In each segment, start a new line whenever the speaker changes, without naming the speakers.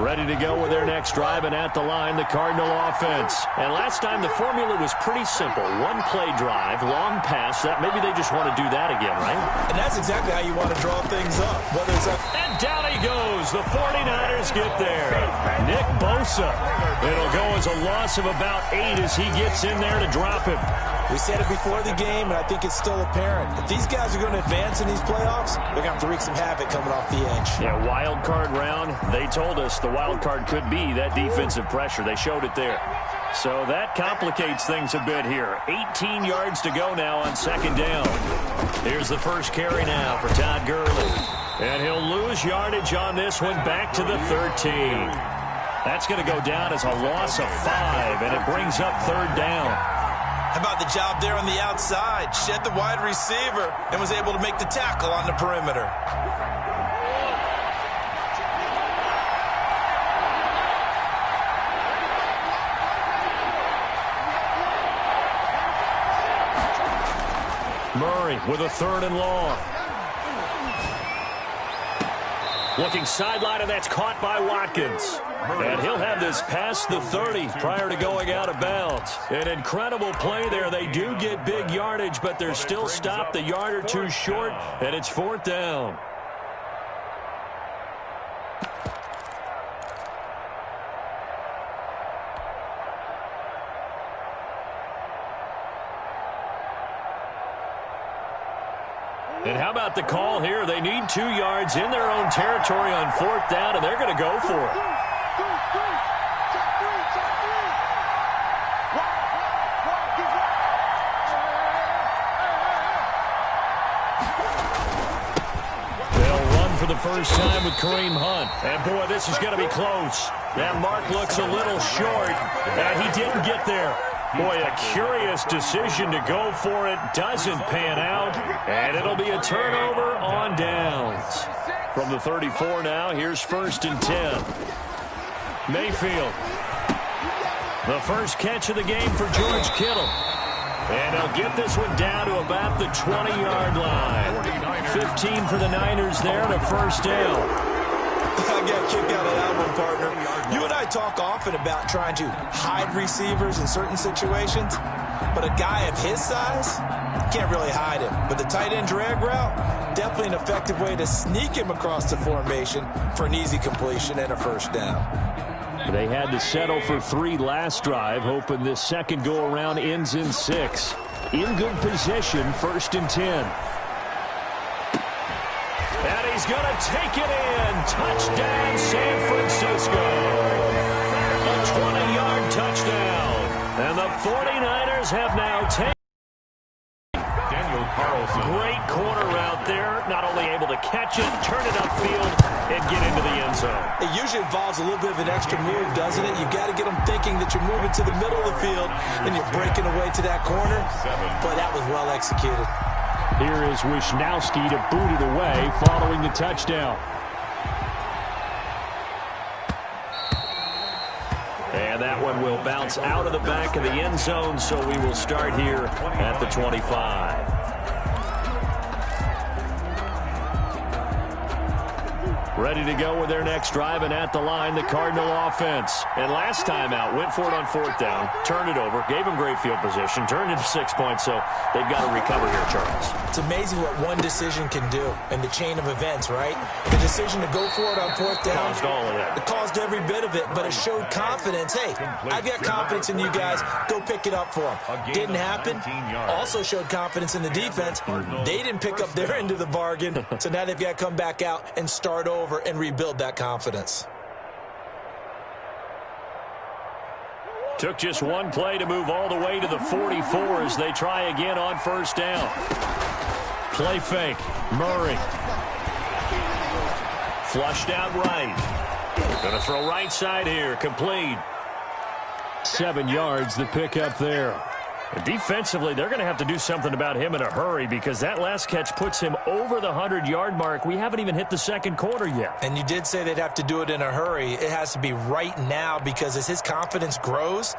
Ready to go with their next drive, and at the line, the Cardinal offense. And last time, the formula was pretty simple. One play drive, long pass. That maybe they just want to do that again, right?
And that's exactly how you want to draw things up. Whether it's
and down he goes. The 49ers get there. Nick Bosa. It'll go as a loss of about 8 as he gets in there to drop him.
We said it before the game, and I think it's still apparent. If these guys are going to advance in these playoffs, they're going to have to wreak some havoc coming off the edge.
Yeah, wild card round. They told us the wild card could be that defensive pressure. They showed it there. So that complicates things a bit here. 18 yards to go now on second down. Here's the first carry now for Todd Gurley. And he'll lose yardage on this one back to the 13. That's going to go down as a loss of 5, and it brings up third down.
How about the job there on the outside? Shed the wide receiver and was able to make the tackle on the perimeter.
Murray with a 3rd and long. Looking sideline, and that's caught by Watkins. And he'll have this past the 30 prior to going out of bounds. An incredible play there. They do get big yardage, but they're still stopped a yard or 2 short, and it's 4th down. And how about the call here? They need 2 yards in their own territory on 4th down, and they're going to go for it. They'll run for the first time with Kareem Hunt. And, boy, this is going to be close. That mark looks a little short, and he didn't get there. Boy, a curious decision to go for it. Doesn't pan out, and it'll be a turnover on downs. From the 34 now, here's 1st and 10. Mayfield. The first catch of the game for George Kittle. And they'll get this one down to about the 20-yard line. 15 for the Niners there, and a first down.
I got a kick out of that one, partner. You and I talk often about trying to hide receivers in certain situations, but a guy of his size, can't really hide him. But the tight end drag route, definitely an effective way to sneak him across the formation for an easy completion and a first down.
They had to settle for 3 last drive, hoping this second go-around ends in 6. In good position, 1st and 10. And he's going to take it in. Touchdown, San Francisco. A 20-yard touchdown. And the 49ers have now taken. Great corner route there. Not only able to catch it, turn it upfield, and get into the end zone.
It usually involves a little bit of an extra move, doesn't it? You've got to get them thinking that you're moving to the middle of the field and you're breaking away to that corner. But that was well executed.
Here is Wisnowski to boot it away following the touchdown. And that one will bounce out of the back of the end zone, so we will start here at the 25. Ready to go with their next drive, and at the line, the Cardinal offense. And last time out, went for it on 4th down, turned it over, gave them great field position, turned it to 6 points, so they've got to recover here, Charles.
It's amazing what one decision can do in the chain of events, right? The decision to go for it on 4th down.
Caused all of that.
It caused every bit of it, but it showed confidence. Hey, I've got confidence in you guys. Go pick it up for them. Didn't happen. Also showed confidence in the defense. They didn't pick up their end of the bargain, so now they've got to come back out and start over and rebuild that confidence.
Took just one play to move all the way to the 44 as they try again on 1st down. Play fake. Murray. Flushed out right. Going to throw right side here. Complete. 7 yards, the pickup there. Defensively, they're going to have to do something about him in a hurry because that last catch puts him over the 100-yard mark. We haven't even hit the second quarter yet.
And you did say they'd have to do it in a hurry. It has to be right now because as his confidence grows,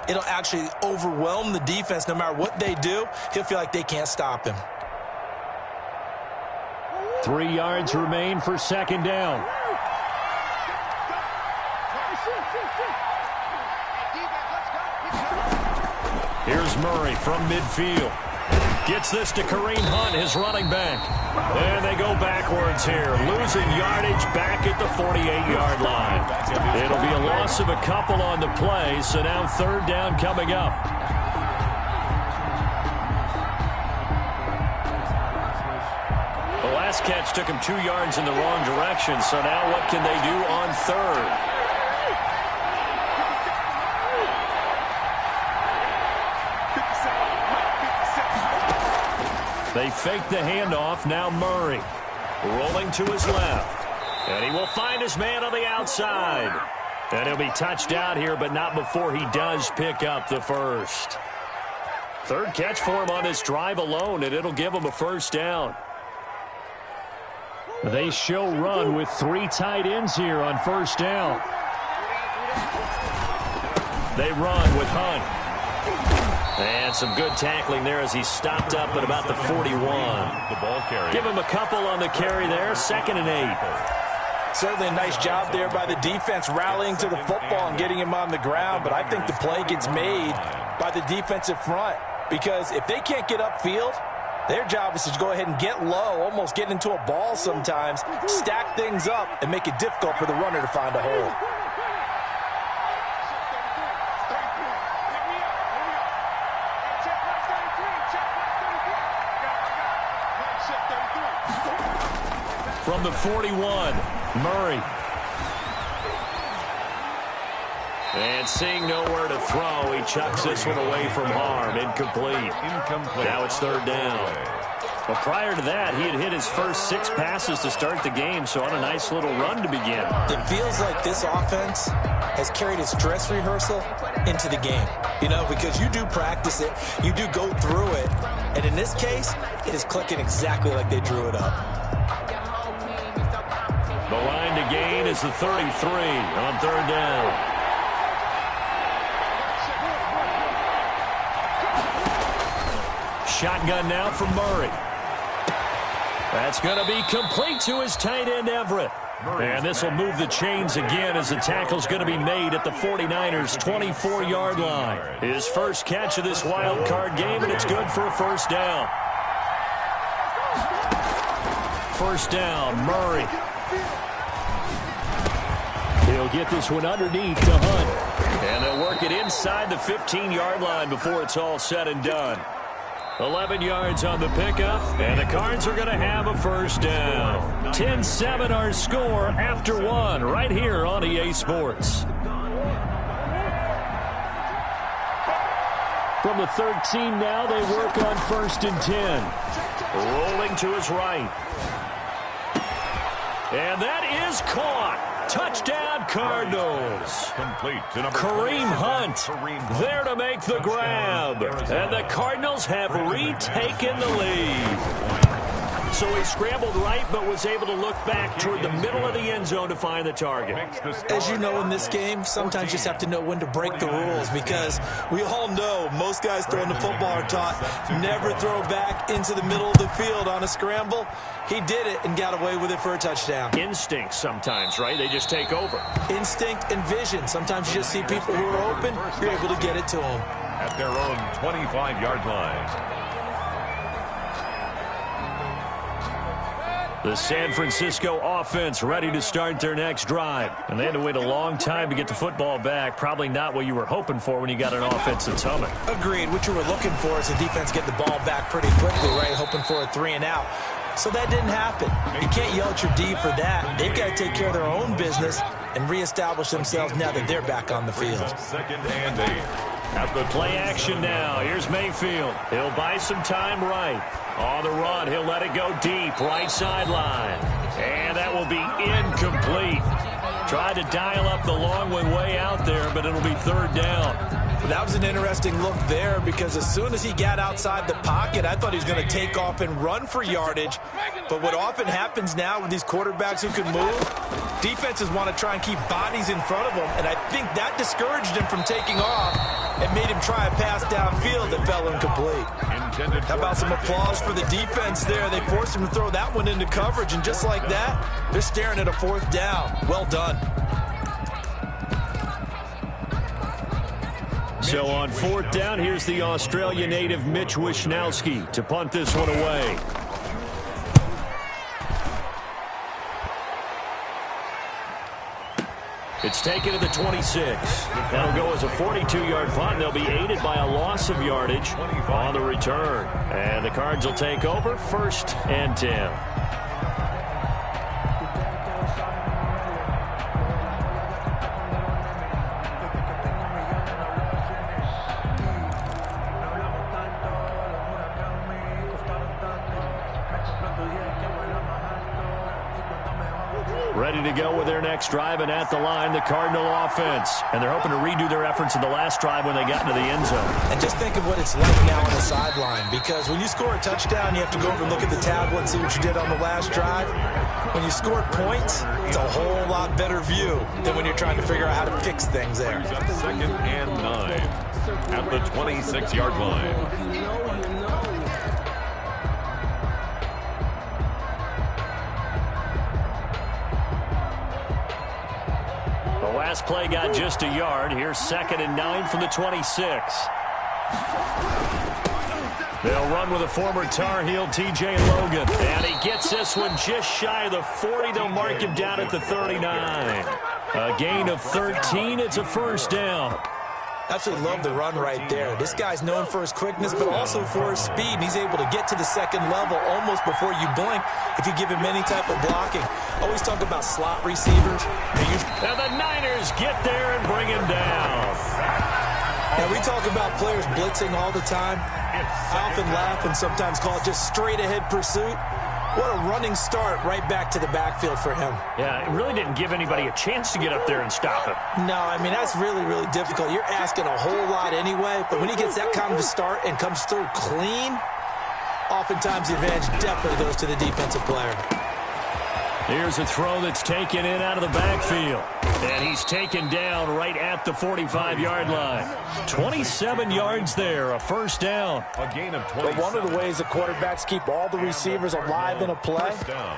it'll actually overwhelm the defense. No matter what they do, he'll feel like they can't stop him.
3 yards remain for second down. Here's Murray from midfield. Gets this to Kareem Hunt, his running back. And they go backwards here, losing yardage back at the 48-yard line. It'll be a loss of a couple on the play, so now third down coming up. The last catch took him 2 yards in the wrong direction, so now what can they do on third? They fake the handoff. Now Murray rolling to his left. And he will find his man on the outside. And he'll be touched out here, but not before he does pick up the first. Third catch for him on this drive alone, and it'll give him a first down. They show run with 3 tight ends here on first down. They run with Hunt. And some good tackling there as he stopped up at about the 41.
The ball carrier.
Give him a couple on the carry there. 2nd and 8.
Certainly a nice job there by the defense rallying to the football and getting him on the ground. But I think the play gets made by the defensive front. Because if they can't get upfield, their job is to go ahead and get low, almost get into a ball sometimes, stack things up, and make it difficult for the runner to find a hole.
From the 41, Murray. And seeing nowhere to throw, he chucks this one away from harm. Incomplete. Now it's third down. But prior to that, he had hit his first 6 passes to start the game, so on a nice little run to begin.
It feels like this offense has carried its dress rehearsal into the game. You know, because you do practice it, you do go through it, and in this case, it is clicking exactly like they drew it up.
The line to gain is the 33 on third down. Shotgun now from Murray. That's going to be complete to his tight end, Everett. And this will move the chains again as the tackle's going to be made at the 49ers' 24-yard line. His first catch of this wild card game, and it's good for a first down. First down, Murray. He'll get this one underneath to Hunt. And they'll work it inside the 15-yard line before it's all said and done. 11 yards on the pickup, and the Cards are going to have a first down. 10-7 our score after 1 right here on EA Sports. From the 13 now, they work on 1st and 10. Rolling to his right. And that is caught. Touchdown, Cardinals.
Complete to
Kareem Hunt there to make the grab. And the Cardinals have retaken the lead. So he scrambled right, but was able to look back toward the middle of the end zone to find the target.
As you know in this game, sometimes you just have to know when to break the rules, because we all know most guys throwing the football are taught never throw back into the middle of the field on a scramble. He did it and got away with it for a touchdown.
Instinct sometimes, right? They just take over.
Instinct and vision. Sometimes you just see people who are open, you're able to get it to them.
At their own 25-yard line.
The San Francisco offense ready to start their next drive. And they had to wait a long time to get the football back. Probably not what you were hoping for when you got an offense that's humming.
Agreed. What you were looking for is the defense get the ball back pretty quickly, right? Hoping for a 3 and out. So that didn't happen. You can't yell at your D for that. They've got to take care of their own business and reestablish themselves now that they're back on the field.
2nd and 8.
At the play action now. Here's Mayfield. He'll buy some time right. On the run, he'll let it go deep, right sideline. And that will be incomplete. Tried to dial up the long one way out there, but it'll be third down.
That was an interesting look there, because as soon as he got outside the pocket, I thought he was going to take off and run for yardage. But what often happens now with these quarterbacks who can move, defenses want to try and keep bodies in front of them, and I think that discouraged him from taking off and made him try a pass downfield that fell incomplete. How about some applause for the defense there? They forced him to throw that one into coverage, and just like that, they're staring at a 4th down. Well done.
So on 4th down, here's the Australia native Mitch Wishnowsky to punt this one away. It's taken to the 26. That'll go as a 42-yard punt. They'll be aided by a loss of yardage on the return. And the Cards will take over 1st and 10. Ready to go with their next drive, and at the line, the Cardinal offense. And they're hoping to redo their efforts in the last drive when they got into the end zone.
And just think of what it's like now on the sideline, because when you score a touchdown, you have to go over and look at the tablet and see what you did on the last drive. When you score points, it's a whole lot better view than when you're trying to figure out how to fix things there.
2nd and 9 at the 26-yard line.
The last play got just a yard. Here's 2nd and 9 from the 26. They'll run with a former Tar Heel, TJ Logan. And he gets this one just shy of the 40. They'll mark him down at the 39. A gain of 13. It's a 1st down.
Absolutely love the run right there. This guy's known for his quickness, but also for his speed. And he's able to get to the 2nd level almost before you blink if you give him any type of blocking. Always talk about slot receivers.
And the Niners get there and bring him down.
Now, we talk about players blitzing all the time. I often laugh and sometimes call it just straight-ahead pursuit. What a running start right back to the backfield for him.
Yeah, it really didn't give anybody a chance to get up there and stop him.
No, I mean, that's really, really difficult. You're asking a whole lot anyway, but when he gets that kind of a start and comes through clean, oftentimes the advantage definitely goes to the defensive player.
Here's a throw that's taken in out of the backfield. And he's taken down right at the 45-yard line. 27 yards there, a 1st down.
A gain of 20.
But one of the ways the quarterbacks keep all the receivers alive in a play,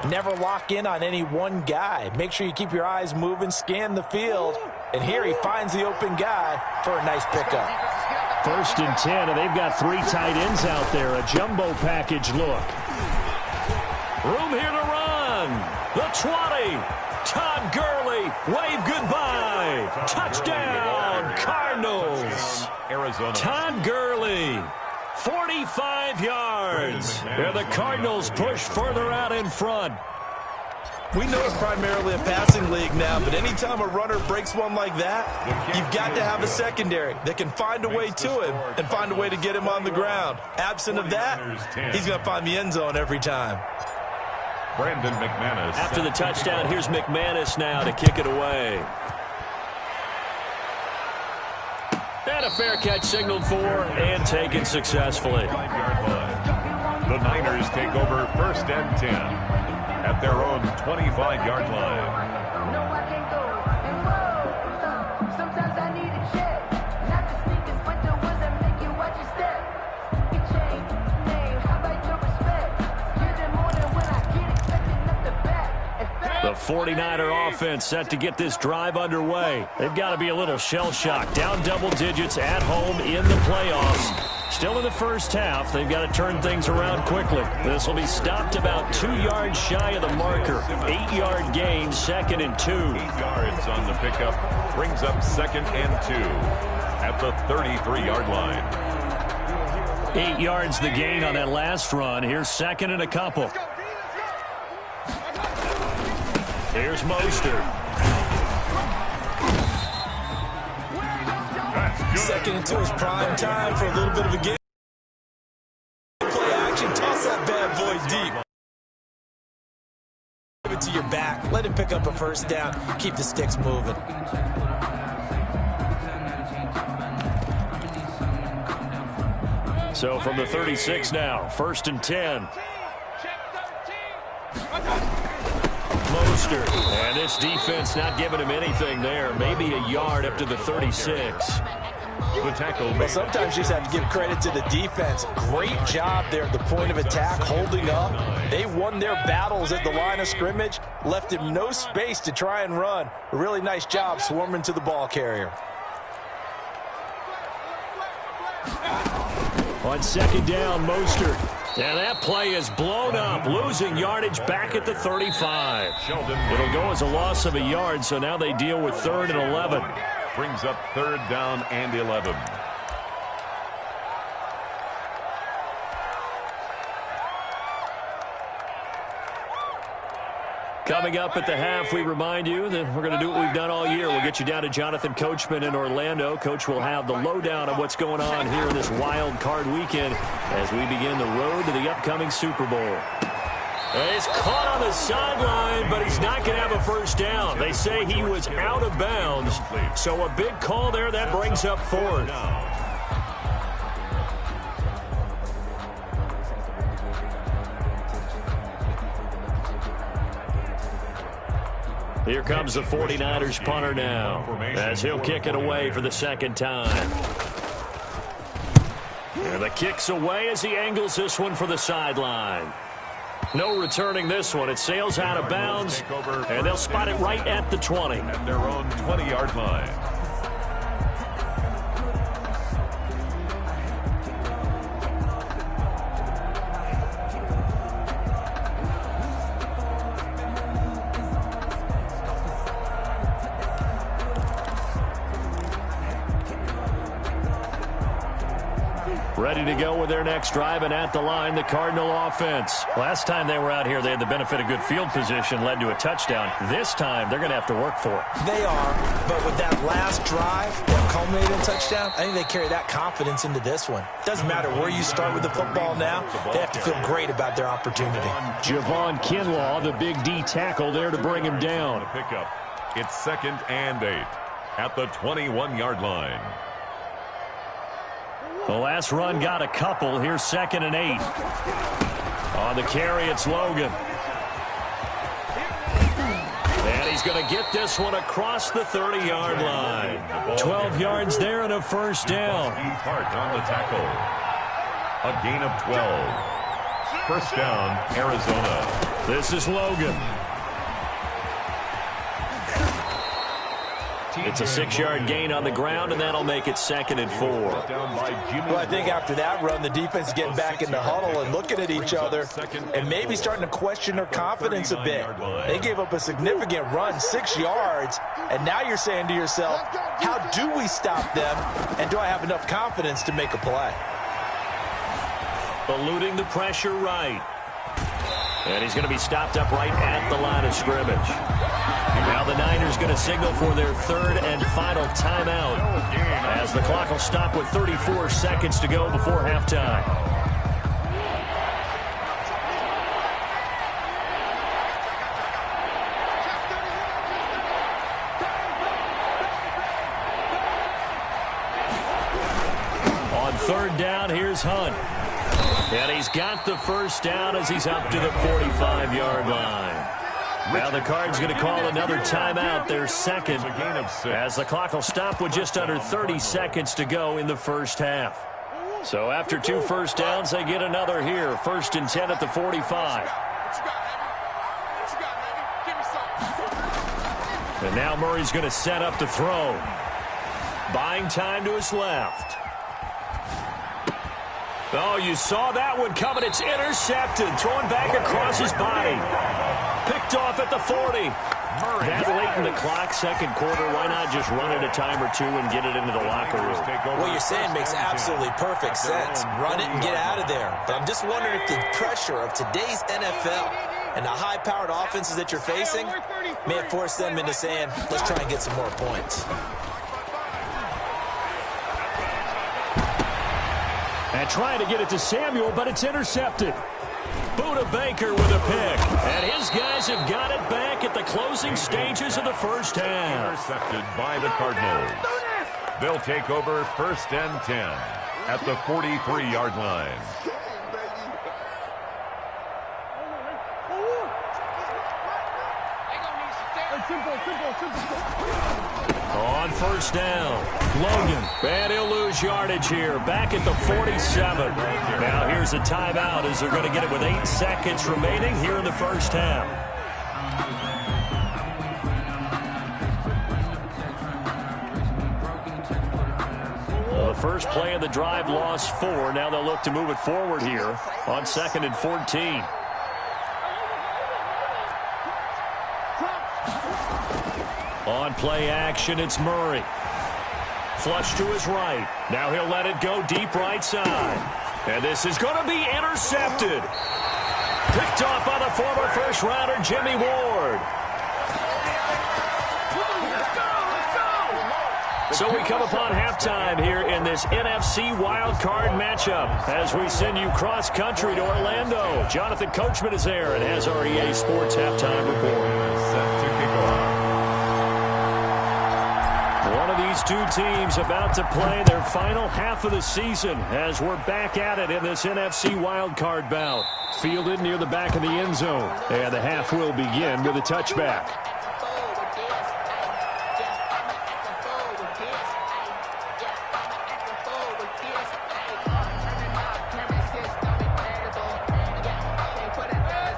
never lock in on any one guy. Make sure you keep your eyes moving, scan the field. And here he finds the open guy for a nice pickup.
1st and 10, and they've got 3 tight ends out there. A jumbo package look. Room here to run. The 20. Todd Gurley, wave goodbye. Touchdown, Cardinals.
Arizona.
Todd Gurley, 45 yards. And the Cardinals push further out in front.
We know it's primarily a passing league now, but anytime a runner breaks one like that, you've got to have a secondary that can find a way to him and find a way to get him on the ground. Absent of that, he's going to find the end zone every time.
Brandon McManus.
After the touchdown, here's McManus now to kick it away. And a fair catch signaled for and taken successfully.
5-yard line. The Niners take over 1st and 10 at their own 25-yard line.
Sometimes I need a check. Not the sneakers, but the ones that make you watch your step. You change name, how about your respect? You're the morning when I get expecting up the back.
The 49er offense set to get this drive underway. They've got to be a little shell-shocked. Down double digits at home in the playoffs. Still in the 1st half, they've got to turn things around quickly. This will be stopped about 2 yards shy of the marker. 8-yard gain, 2nd and 2.
8 yards on the pickup brings up 2nd and 2 at the 33-yard line.
8 yards the gain on that last run. Here's 2nd and a couple. Here's Mostert.
2nd and 2 is prime time for a little bit of a game. Play action, toss that bad boy deep. Give it to your back. Let him pick up a 1st down. Keep the sticks moving.
So from the 36 now, 1st and 10. Mostert. And this defense not giving him anything there. Maybe a yard up to the 36.
The tackle.
Well, sometimes you just have to give credit to the defense. Great job there at the point of attack, holding up. They won their battles at the line of scrimmage, left him no space to try and run. A really nice job swarming to the ball carrier.
On second down, Mostert. And that play is blown up, losing yardage back at the 35. It'll go as a loss of a yard, so now they deal with 3rd and 11.
Brings up 3rd down and 11.
Coming up at the half, we remind you that we're going to do what we've done all year. We'll get you down to Jonathan Coachman in Orlando. Coach will have the lowdown on what's going on here in this wild card weekend as we begin the road to the upcoming Super Bowl. And he's caught on the sideline, but he's not going to have a first down. They say he was out of bounds, so a big call there. That brings up 4th. Here comes the 49ers punter now, as he'll kick it away for the second time. And the kick's away as he angles this one for the sideline. No returning this one. It sails out of bounds, and they'll spot it right at the 20.
At their own 20-yard line.
Ready to go with their next drive, and at the line, the Cardinal offense. Last time they were out here, they had the benefit of good field position, led to a touchdown. This time, they're going to have to work for it.
They are, but with that last drive that culminated in touchdown, I think they carry that confidence into this one. Doesn't matter where you start with the football now, they have to feel great about their opportunity.
Javon Kinlaw, the big D tackle there to bring him down.
Pickup. It's 2nd and 8 at the 21-yard line.
The last run got a couple. Here's 2nd and 8. On the carry, it's Logan. And he's going to get this one across the 30-yard line. 12 yards there and a first down.
Hart on the tackle. A gain of 12. First down, Arizona.
This is Logan. It's a 6-yard gain on the ground, and that'll make it 2nd and 4.
Well, I think after that run, the defense is getting back in the huddle and looking at each other and maybe starting to question their confidence a bit. They gave up a significant run, 6 yards, and now you're saying to yourself, how do we stop them, and do I have enough confidence to make a play?
Eluding the pressure right. And he's going to be stopped up right at the line of scrimmage. Now the Niners going to signal for their 3rd and final timeout as the clock will stop with 34 seconds to go before halftime. On 3rd down, here's Hunt. And he's got the first down as he's up to the 45-yard line. Now the Cards going to call another timeout, their 2nd, as the clock will stop with just under 30 seconds to go in the first half. So after 2 first downs, they get another here. 1st and 10 at the 45. And now Murray's going to set up to throw. Buying time to his left. Oh, you saw that one coming. It's intercepted. Throwing back across his body. Picked off at the 40. That late in the clock, 2nd quarter, why not just run it a time or 2 and get it into the locker room?
What you're saying makes absolutely perfect sense. Run it and get out of there. But I'm just wondering if the pressure of today's NFL and the high-powered offenses that you're facing may have forced them into saying, let's try and get some more points.
And trying to get it to Samuel, but it's intercepted. Buda Baker with a pick. And his guys have got it back at the closing stages of the first half.
Intercepted by the Cardinals. They'll take over 1st and 10 at the 43-yard line.
On 1st down, Logan. And he'll lose yardage here, back at the 47. Now here's a timeout as they're going to get it with 8 seconds remaining here in the first half. The first play of the drive lost 4. Now they'll look to move it forward here on 2nd and 14. On play action, it's Murray. Flush to his right. Now he'll let it go deep right side. And this is going to be intercepted. Picked off by the former first-rounder Jimmy Ward. So we come upon halftime here in this NFC wildcard matchup as we send you cross-country to Orlando. Jonathan Coachman is there and has our EA Sports halftime report.
Set to kick off.
One of these two teams about to play their final half of the season as we're back at it in this NFC wildcard bout. Fielded near the back of the end zone. And the half will begin with a touchback.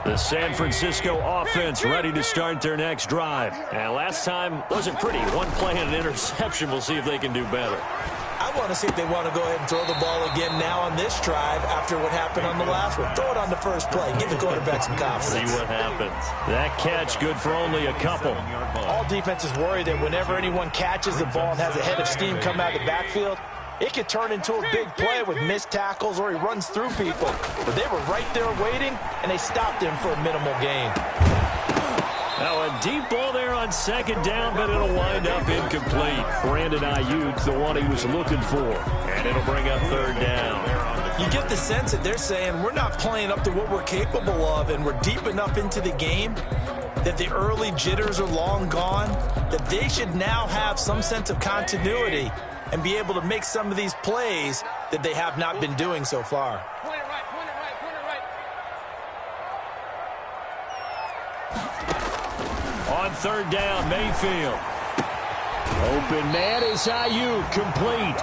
The San Francisco offense ready to start their next drive. And last time wasn't pretty. One play and an interception. We'll see if they can do better.
I want to see if they want to go ahead and throw the ball again now on this drive after what happened on the last one. Throw it on the first play. Give the quarterback some confidence.
See what happens. That catch good for only a couple.
All defenses worry that whenever anyone catches the ball and has a head of steam come out of the backfield, it could turn into a big play with missed tackles or he runs through people. But they were right there waiting, and they stopped him for a minimal gain.
Now a deep ball there on 2nd down, but it'll wind up incomplete. Brandon Ayuk, the one he was looking for. And it'll bring up 3rd down.
You get the sense that they're saying we're not playing up to what we're capable of, and we're deep enough into the game that the early jitters are long gone, that they should now have some sense of continuity and be able to make some of these plays that they have not been doing so far.
On 3rd down, Mayfield. Open man is Ayuk, complete.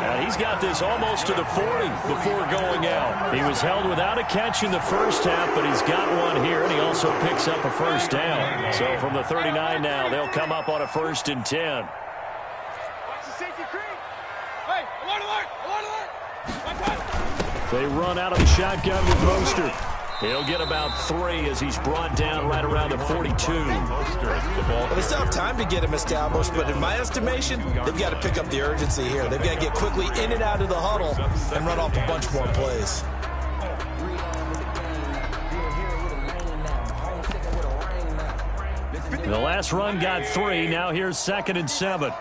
Now he's got this almost to the 40 before going out. He was held without a catch in the first half, but he's got one here, and he also picks up a 1st down. So from the 39 now, they'll come up on a 1st and 10. They run out of the shotgun with Mostert. He'll get about 3 as he's brought down right around the 42.
Well, they still have time to get him established, but in my estimation, they've got to pick up the urgency here. They've got to get quickly in and out of the huddle and run off a bunch more plays.
The last run got 3. Now here's 2nd and 7.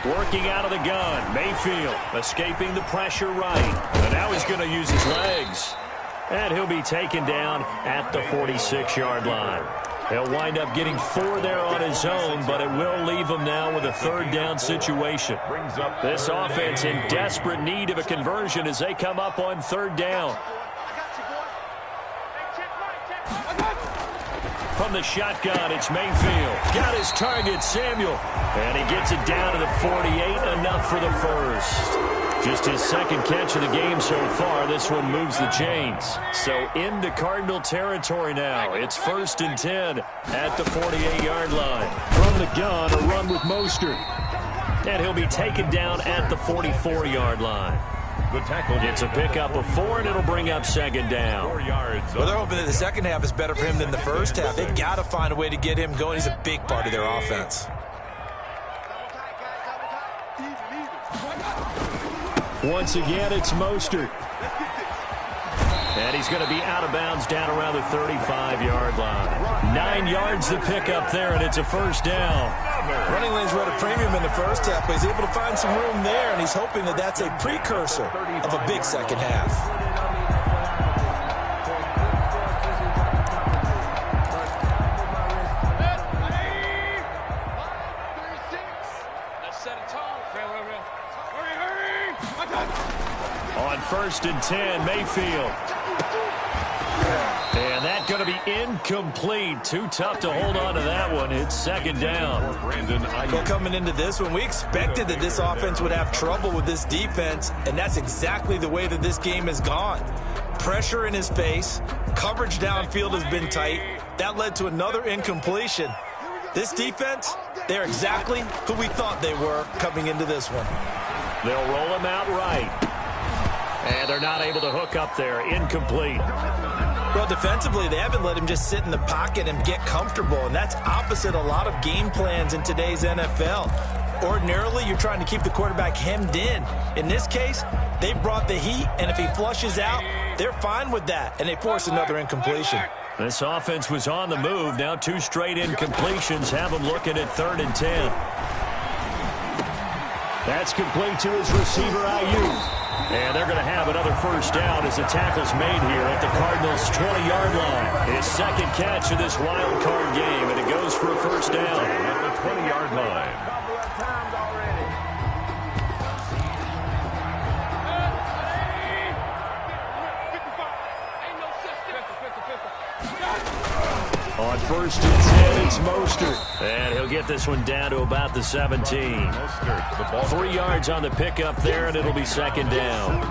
Working out of the gun. Mayfield escaping the pressure right. And now he's going to use his legs. And he'll be taken down at the 46-yard line. He'll wind up getting 4 there on his own, but it will leave him now with a 3rd down situation. This offense in desperate need of a conversion as they come up on 3rd down. From the shotgun, it's Mayfield. Got his target, Samuel. And he gets it down to the 48, enough for the first. Just his 2nd catch of the game so far. This one moves the chains. So into Cardinal territory now. It's 1st and 10 at the 48-yard line. From the gun, a run with Mostert. And he'll be taken down at the 44-yard line.
The tackle
gets a pickup of 4, and it'll bring up 2nd down.
4 yards.
Well, they're hoping that the second half is better for him than the first half. They've got to find a way to get him going. He's a big part of their offense.
Once again, it's Mostert. And he's going to be out of bounds down around the 35-yard line. 9 yards to pick up there, and it's a 1st down.
Running lanes were at a premium in the first half, but he's able to find some room there, and he's hoping that that's a precursor of a big second half.
On 1st and 10, Mayfield. And that's going to be incomplete. Too tough to hold on to that one. It's 2nd down.
Well, coming into this one, we expected that this offense would have trouble with this defense, and that's exactly the way that this game has gone. Pressure in his face. Coverage downfield has been tight. That led to another incompletion. This defense, they're exactly who we thought they were coming into this one.
They'll roll him out right. And they're not able to hook up there. Incomplete.
Well, defensively, they haven't let him just sit in the pocket and get comfortable, and that's opposite a lot of game plans in today's NFL. Ordinarily, you're trying to keep the quarterback hemmed in. In this case, they brought the heat, and if he flushes out, they're fine with that, and they force another incompletion.
This offense was on the move. Now 2 straight incompletions have them looking at 3rd and 10. That's complete to his receiver, Ayuk. And they're going to have another first down as the tackle's made here at the Cardinals' 20-yard line. His second catch of this wild card game, and it goes for a first down.
At the 20-yard line.
On 1st and 10, it's Mostert. And he'll get this one down to about the 17. 3 yards on the pickup there, and it'll be 2nd down.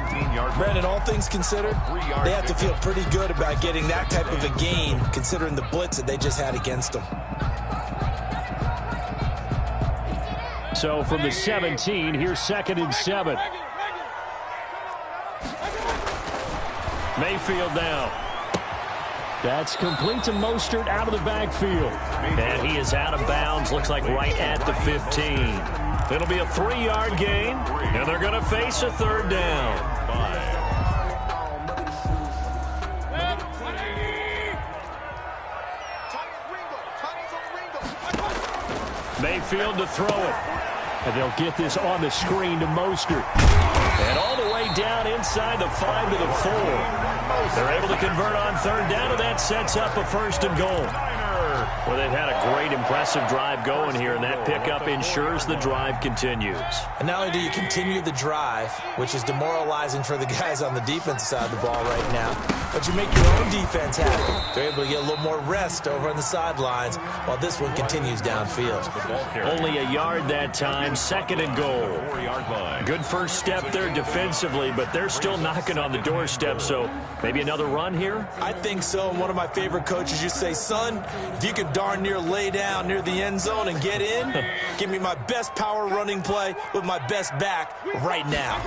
Brandon, all things considered, they have to feel pretty good about getting that type of a gain, considering the blitz that they just had against them.
So from the 17, here's 2nd and 7. Mayfield now. That's complete to Mostert out of the backfield. And he is out of bounds, looks like right at the 15. It'll be a 3-yard gain, and they're going to face a 3rd down. Mayfield to throw it. And they'll get this on the screen to Mostert. And all the way down inside the 5 to the 4. They're able to convert on 3rd down, and that sets up a 1st and goal. Well, they've had a great, impressive drive going here, and that pickup ensures the drive continues.
And not only do you continue the drive, which is demoralizing for the guys on the defensive side of the ball right now, but you make your own defense happy. They're able to get a little more rest over on the sidelines while this one continues downfield.
Only a yard that time, 2nd and goal. Good first step there defensively, but they're still knocking on the doorstep, so maybe another run here?
I think so. And one of my favorite coaches used to say, son, if you could darn near lay down near the end zone and get in, give me my best power running play with my best back right now.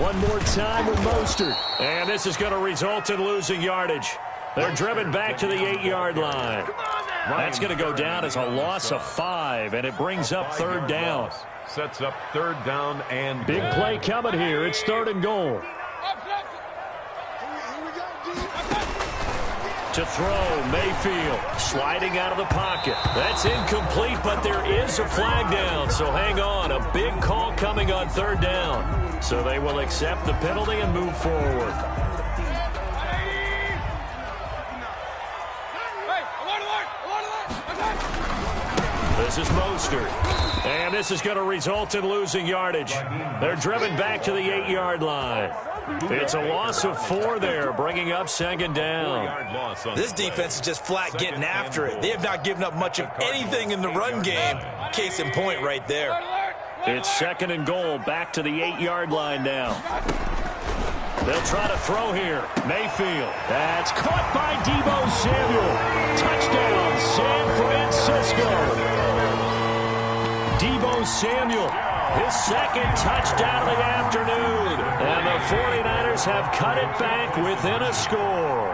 One more time with Mostert. And this is going to result in losing yardage. They're driven back to the 8-yard line. That's going to go down as a loss of 5, and it brings up 3rd down.
Sets up 3rd down and
big play coming here. It's 3rd and goal. To throw, Mayfield sliding out of the pocket. That's incomplete, but there is a flag down, so hang on. A big call coming on 3rd down. So they will accept the penalty and move forward. This is Mostert. And this is going to result in losing yardage. They're driven back to the 8-yard line. It's a loss of 4 there, bringing up 2nd down.
This defense is just flat getting after it. They have not given up much of anything in the run game. Case in point right there.
It's 2nd and goal, back to the 8-yard line now. They'll try to throw here. Mayfield. That's caught by Deebo Samuel. Touchdown, San Francisco. Deebo Samuel, his 2nd touchdown of the afternoon. And the 49ers have cut it back within a score.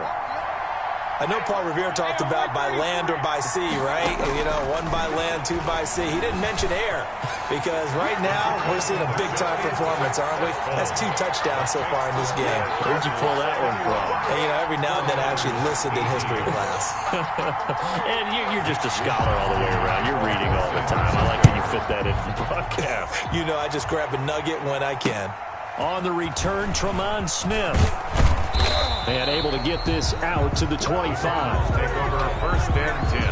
I know Paul Revere talked about by land or by sea, right? You know, 1 by land, 2 by sea. He didn't mention air because right now we're seeing a big-time performance, aren't we? That's 2 touchdowns so far in this game.
Where'd you pull that one from?
And, you know, every now and then I actually listened in history class.
And you're just a scholar all the way around. You're reading all the time. I like that you fit that into the broadcast.
You know, I just grab a nugget when I can.
On the return, Tremont Smith. And able to get this out to the 25.
Take over 1st and 10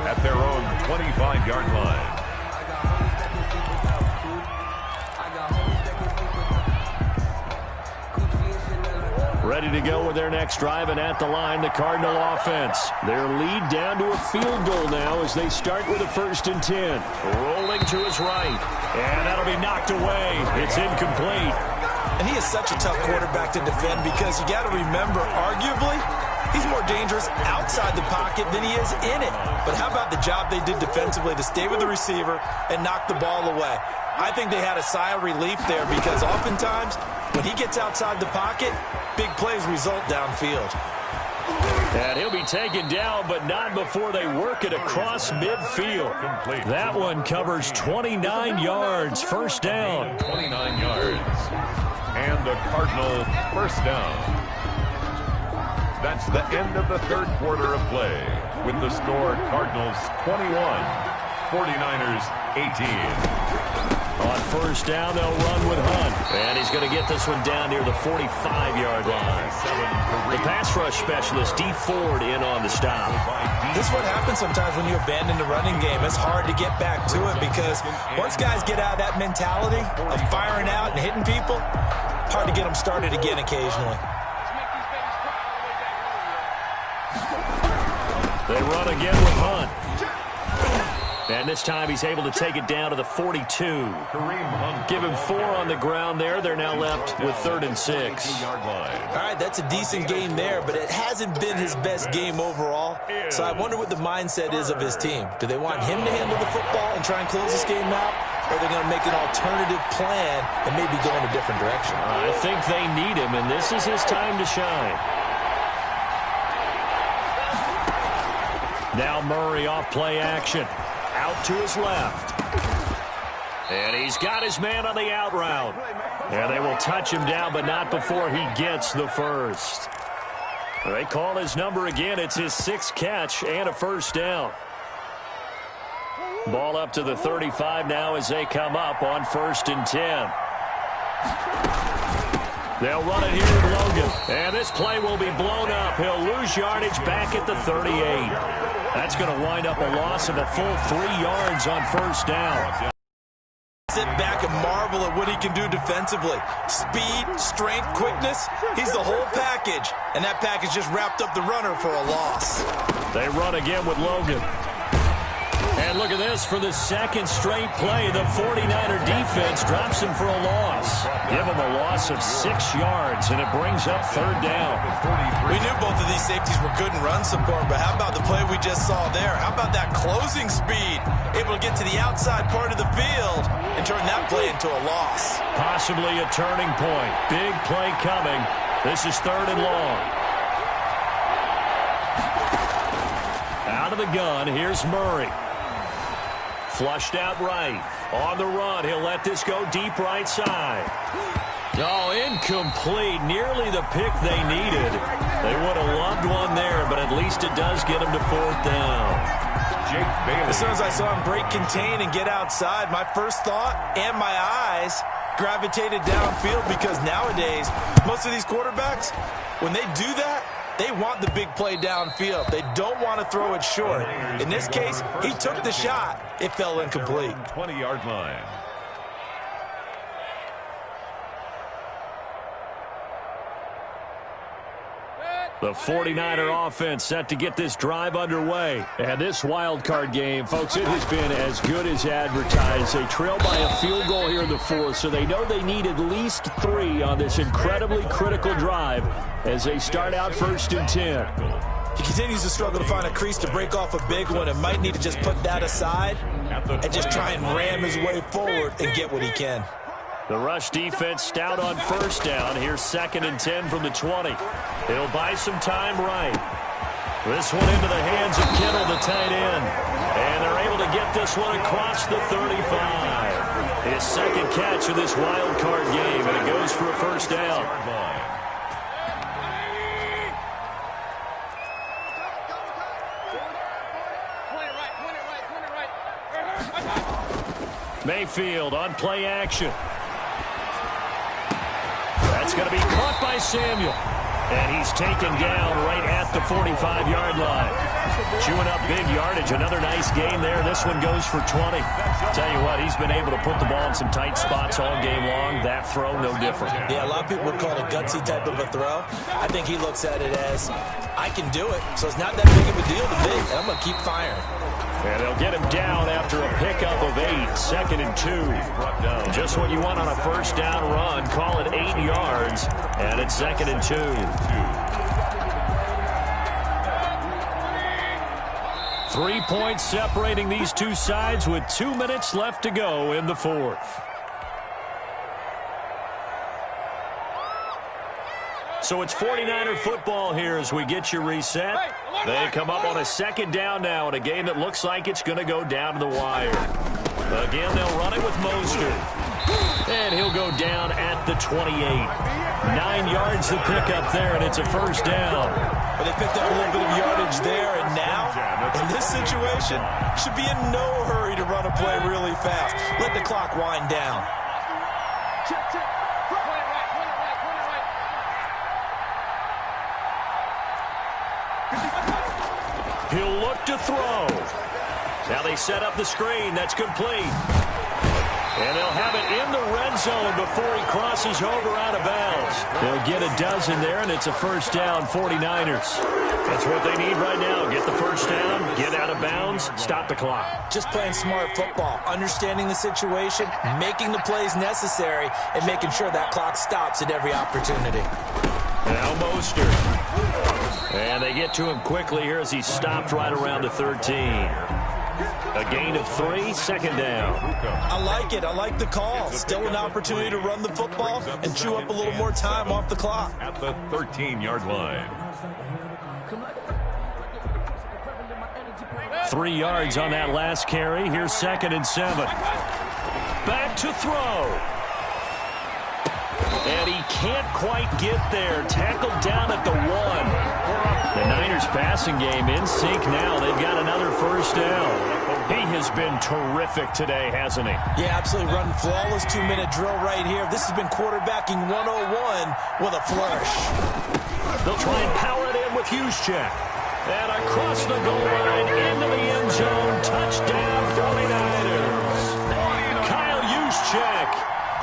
at their own 25-yard line.
Ready to go with their next drive, and at the line, the Cardinal offense. Their lead down to a field goal now as they start with a 1st and 10. Rolling to his right. And that'll be knocked away. It's incomplete.
And he is such a tough quarterback to defend because you got to remember, arguably, He's more dangerous outside the pocket than he is in it. But how about the job they did defensively to stay with the receiver and knock the ball away? I think they had a sigh of relief there because oftentimes when he gets outside the pocket, big plays result downfield.
And he'll be taken down, but not before they work it across midfield. That one covers 29 yards, first down.
29 yards. And the Cardinal first down. That's the end of the third quarter of play. With the score, Cardinals 21, 49ers 18.
On first down, they'll run with Hunt. And he's going to get this one down near the 45-yard line. The pass rush specialist, D. Ford, in on the stop.
This is what happens sometimes when you abandon the running game. It's hard to get back to it because once guys get out of that mentality of firing out and hitting people, hard to get them started again occasionally.
They run again with Hunt. And this time he's able to take it down to the 42. Give him 4 on the ground there. They're now left with 3rd and 6.
All right, that's a decent game there, but it hasn't been his best game overall. So I wonder what the mindset is of his team. Do they want him to handle the football and try and close this game out? Or are they going to make an alternative plan and maybe go in a different direction?
I think they need him, and this is his time to shine. Now Murray off play action. Out to his left. And he's got his man on the out route. And they will touch him down, but not before he gets the first. They call his number again. It's his 6th catch and a first down. Ball up to the 35 now as they come up on 1st and 10. They'll run it here with Logan. And this play will be blown up. He'll lose yardage back at the 38. That's going to wind up a loss of a full 3 yards on first down.
Sit back and marvel at what he can do defensively. Speed, strength, quickness. He's the whole package. And that package just wrapped up the runner for a loss.
They run again with Logan. And look at this for the 2nd straight play. The 49er defense drops him for a loss. Give him a loss of 6 yards, and it brings up 3rd down.
We knew both of these safeties were good in run support, but how about the play we just saw there? How about that closing speed? Able to get to the outside part of the field and turn that play into a loss.
Possibly a turning point. Big play coming. This is 3rd and long. Out of the gun, here's Murray. Flushed out right. On the run, he'll let this go deep right side. Oh, incomplete. Nearly the pick they needed. They would have loved one there, but at least it does get him to 4th down.
Jake Bailey.
As soon as I saw him break contain and get outside, my first thought and my eyes gravitated downfield because nowadays, most of these quarterbacks, when they do that, they want the big play downfield. They don't want to throw it short. In this case, he took the shot. It fell incomplete.
20-yard line.
The 49er offense set to get this drive underway. And this wild card game, folks, it has been as good as advertised. They trail by a field goal here in the 4th, so they know they need at least 3 on this incredibly critical drive as they start out 1st and 10.
He continues to struggle to find a crease to break off a big one and might need to just put that aside and just try and ram his way forward and get what he can.
The rush defense stout on first down. Here's 2nd and 10 from the 20. He'll buy some time right. This one into the hands of Kittle, the tight end. And they're able to get this one across the 35. His 2nd catch of this wild card game, and it goes for a first down. Mayfield on play action. That's going to be caught by Samuel. And he's taken down right at the 45-yard line. Chewing up big yardage. Another nice gain there. This one goes for 20. Tell you what, he's been able to put the ball in some tight spots all game long. That throw, no different.
Yeah, a lot of people would call it a gutsy type of a throw. I think he looks at it as, I can do it, so it's not that big of a deal to me, and I'm going to keep firing.
And they'll get him down after a pickup of 8. 2nd and 2. Just what you want on a first down run. Call it 8 yards. And it's 2nd and 2. 3 points separating these two sides with 2 minutes left to go in the fourth. So it's 49er football here as we get you reset. They come up on a second down now in a game that looks like it's going to go down to the wire. Again, they'll run it with Mostert. And he'll go down at the 28. 9 yards to pick up there, and it's a first down.
But they picked up a little bit of yardage there, and now, in this situation, should be in no hurry to run a play really fast. Let the clock wind down.
He'll look to throw. Now they set up the screen. That's complete. And they'll have it in the red zone before he crosses over out of bounds. They'll get a dozen there, and it's a first down, 49ers. That's what they need right now. Get the first down, get out of bounds, stop the clock.
Just playing smart football, understanding the situation, making the plays necessary, and making sure that clock stops at every opportunity.
Now Mostert. And they get to him quickly here as he stopped right around the 13. A gain of 3, second down.
I like it. I like the call. Still an opportunity to run the football and chew up a little more time off the clock.
At the 13-yard line.
3 yards on that last carry. Here's 2nd and 7. Back to throw. And he can't quite get there. Tackled down at the 1. The Niners passing game in sync now. They've got another first down. He has been terrific today, hasn't he?
Yeah, absolutely. Running flawless 2-minute drill right here. This has been quarterbacking 101 with a flourish.
They'll try and power it in with Juszczyk. And across the goal line into the end zone. Touchdown, 49ers. Kyle Juszczyk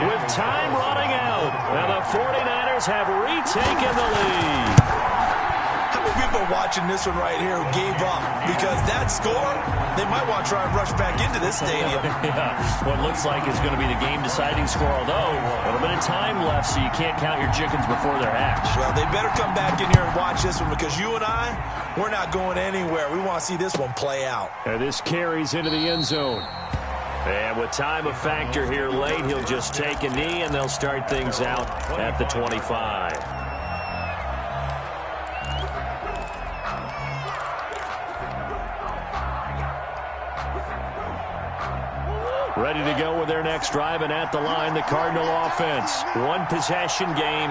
with time running out. And the 49ers have retaken the lead.
How many people are watching this one right here who gave up? Because that score, they might want to try and rush back into this stadium.
Yeah, what looks like is going to be the game-deciding score, although a little bit of time left, so you can't count your chickens before they're hatched.
Well, they better come back in here and watch this one because you and I, we're not going anywhere. We want to see this one play out.
And this carries into the end zone. And with time a factor here late, he'll just take a knee, and they'll start things out at the 25. Ready to go with their next drive, and at the line, the Cardinal offense. One possession game.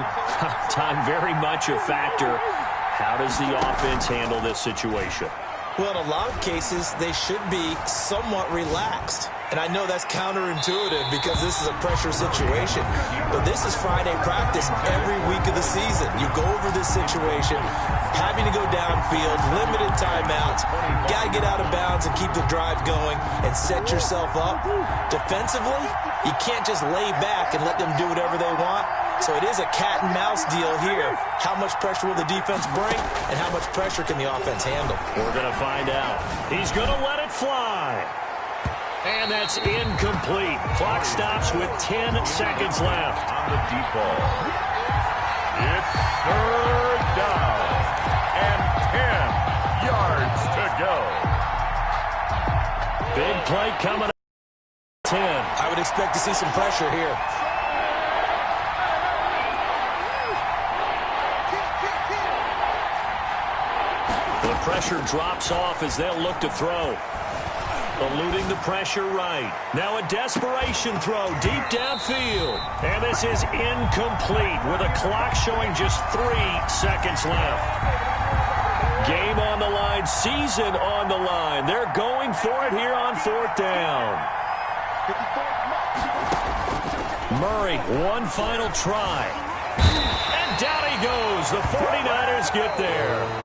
Time very much a factor. How does the offense handle this situation?
Well, in a lot of cases, they should be somewhat relaxed. And I know that's counterintuitive because this is a pressure situation. But this is Friday practice every week of the season. You go over this situation, having to go downfield, limited timeouts, got to get out of bounds and keep the drive going and set yourself up. Defensively, you can't just lay back and let them do whatever they want. So it is a cat and mouse deal here. How much pressure will the defense bring and how much pressure can the offense handle?
We're going to find out. He's going to let it fly. And that's incomplete. Clock stops with 10 seconds left.
On the deep ball. It's third down. And 10 yards to go.
Big play coming up. 10.
I would expect to see some pressure here.
The pressure drops off as they'll look to throw. Eluding the pressure right. Now a desperation throw deep downfield. And this is incomplete with a clock showing just 3 seconds left. Game on the line, season on the line. They're going for it here on 4th down. Murray, one final try. And down he goes. The 49ers get there.